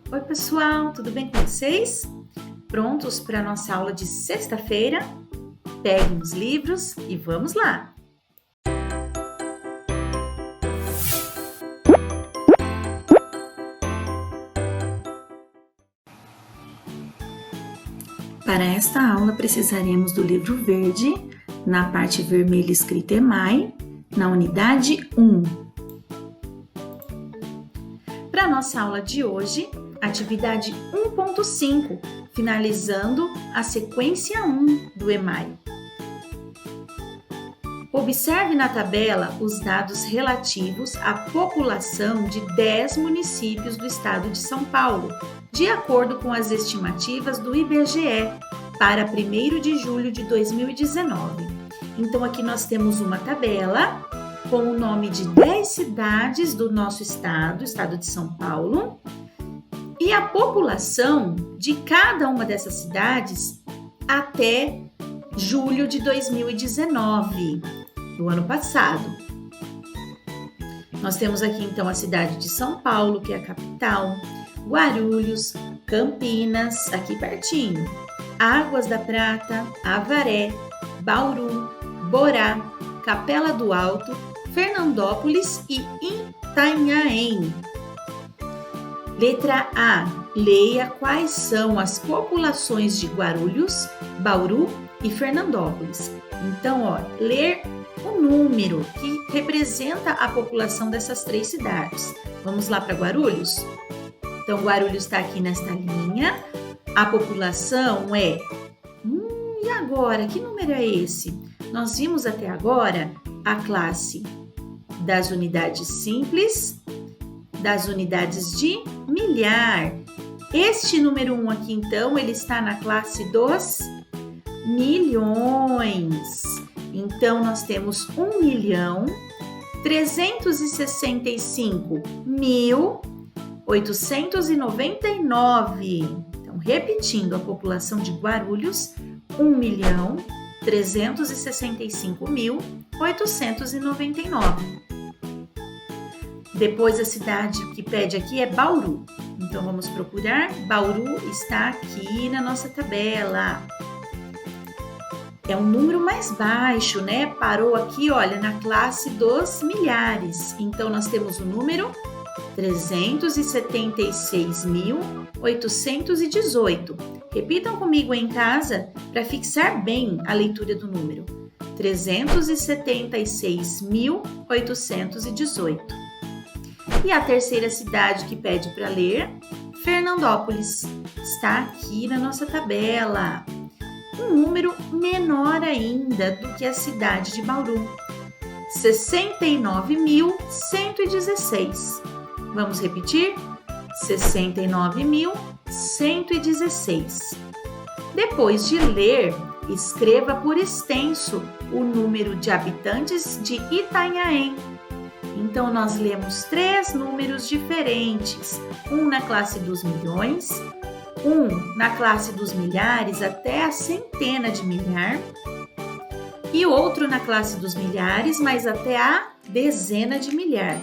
Oi, pessoal, tudo bem com vocês? Prontos para a nossa aula de sexta-feira? Peguem os livros e vamos lá! Para esta aula, precisaremos do livro verde, na parte vermelha escrita EMAI, na unidade 1. Para a nossa aula de hoje, atividade 1.5, finalizando a sequência 1 do EMAI. Observe na tabela os dados relativos à população de 10 municípios do estado de São Paulo, de acordo com as estimativas do IBGE, para 1º de julho de 2019. Então, aqui nós temos uma tabela com o nome de 10 cidades do nosso estado, estado de São Paulo, e a população de cada uma dessas cidades até julho de 2019, do ano passado. Nós temos aqui então a cidade de São Paulo, que é a capital, Guarulhos, Campinas, aqui pertinho, Águas da Prata, Avaré, Bauru, Borá, Capela do Alto, Fernandópolis e Itanhaém. Letra A. Leia quais são as populações de Guarulhos, Bauru e Fernandópolis. Então, ler o número que representa a população dessas 3 cidades. Vamos lá para Guarulhos? Então, Guarulhos está aqui nesta linha. A população é... E agora? Que número é esse? Nós vimos até agora a classe das unidades simples, das unidades de milhar. Este número 1 aqui, então, ele está na classe dos milhões. Então, nós temos 1.365.899. Então, repetindo, a população de Guarulhos, 1.365.899. Depois, a cidade que pede aqui é Bauru. Então, vamos procurar. Bauru está aqui na nossa tabela. É um número mais baixo, né? Parou aqui, olha, na classe dos milhares. Então, nós temos o número 376.818. Repitam comigo em casa para fixar bem a leitura do número. 376.818. E a terceira cidade que pede para ler, Fernandópolis, está aqui na nossa tabela. Um número menor ainda do que a cidade de Bauru, 69.116. Vamos repetir? 69.116. Depois de ler, escreva por extenso o número de habitantes de Itanhaém. Então, nós lemos 3 números diferentes, um na classe dos milhões, um na classe dos milhares até a centena de milhar, e outro na classe dos milhares, mas até a dezena de milhar.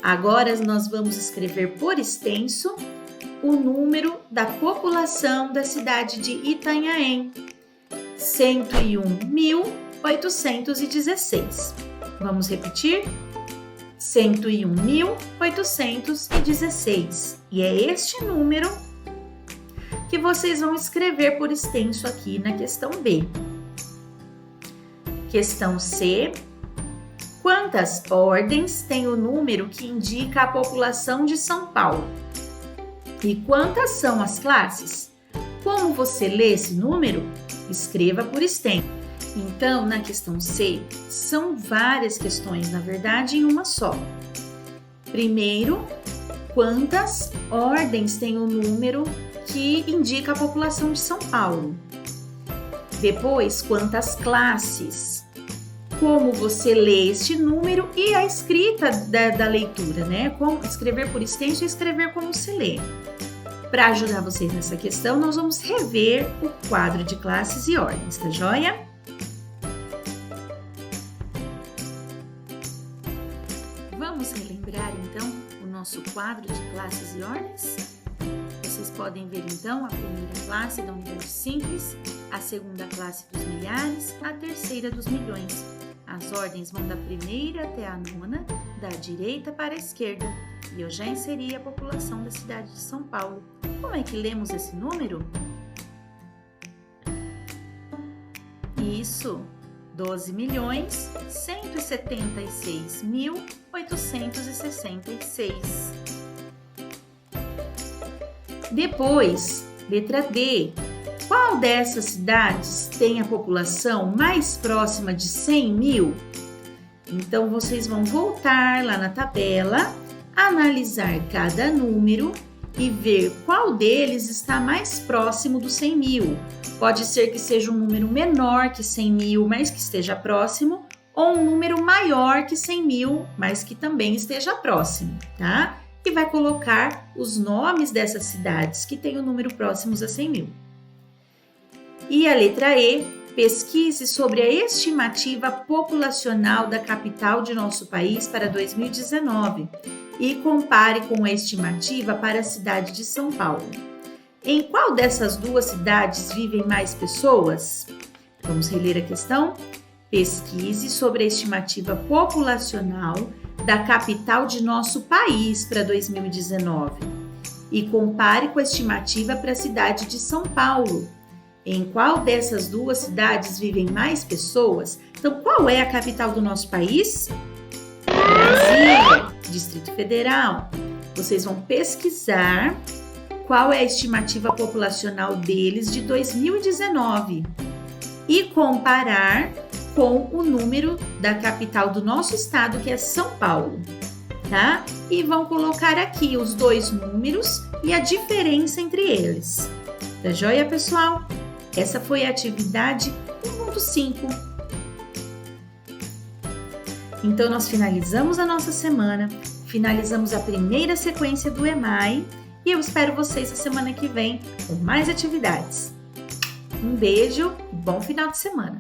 Agora, nós vamos escrever por extenso o número da população da cidade de Itanhaém, 101.816. Vamos repetir? 101.816. E é este número que vocês vão escrever por extenso aqui na questão B. Questão C. Quantas ordens tem o número que indica a população de São Paulo? E quantas são as classes? Como você lê esse número? Escreva por extenso. Então, na questão C, são várias questões, na verdade, em uma só. Primeiro, quantas ordens tem o número que indica a população de São Paulo? Depois, quantas classes? Como você lê este número e a escrita da leitura, né? Como escrever por extenso e escrever como se lê. Para ajudar vocês nessa questão, nós vamos rever o quadro de classes e ordens, tá joia? Vamos relembrar então o nosso quadro de classes e ordens? podem ver então a primeira classe da Universo Simples, a segunda classe dos milhares, a terceira dos milhões. As ordens vão da primeira até a nona, da direita para a esquerda. E eu já inseri a população da cidade de São Paulo. Como é que lemos esse número? Isso, 12.176.866. Depois, letra D. Qual dessas cidades tem a população mais próxima de 100 mil? Então, vocês vão voltar lá na tabela, analisar cada número e ver qual deles está mais próximo dos 100 mil. Pode ser que seja um número menor que 100 mil, mas que esteja próximo, ou um número maior que 100 mil, mas que também esteja próximo, tá? E vai colocar os nomes dessas cidades que têm o número próximos a 100 mil. E a letra E, pesquise sobre a estimativa populacional da capital de nosso país para 2019 e compare com a estimativa para a cidade de São Paulo. Em qual dessas duas cidades vivem mais pessoas? Vamos reler a questão? Pesquise sobre a estimativa populacional da capital de nosso país para 2019 e compare com a estimativa para a cidade de São Paulo. Em qual dessas duas cidades vivem mais pessoas? Então, qual é a capital do nosso país? Brasília, Distrito Federal. Vocês vão pesquisar qual é a estimativa populacional deles de 2019 e comparar com o número da capital do nosso estado, que é São Paulo, tá? E vão colocar aqui os dois números e a diferença entre eles. Tá joia, pessoal? Essa foi a atividade 1.5. Então, nós finalizamos a nossa semana, finalizamos a primeira sequência do EMAI e eu espero vocês a semana que vem com mais atividades. Um beijo e bom final de semana!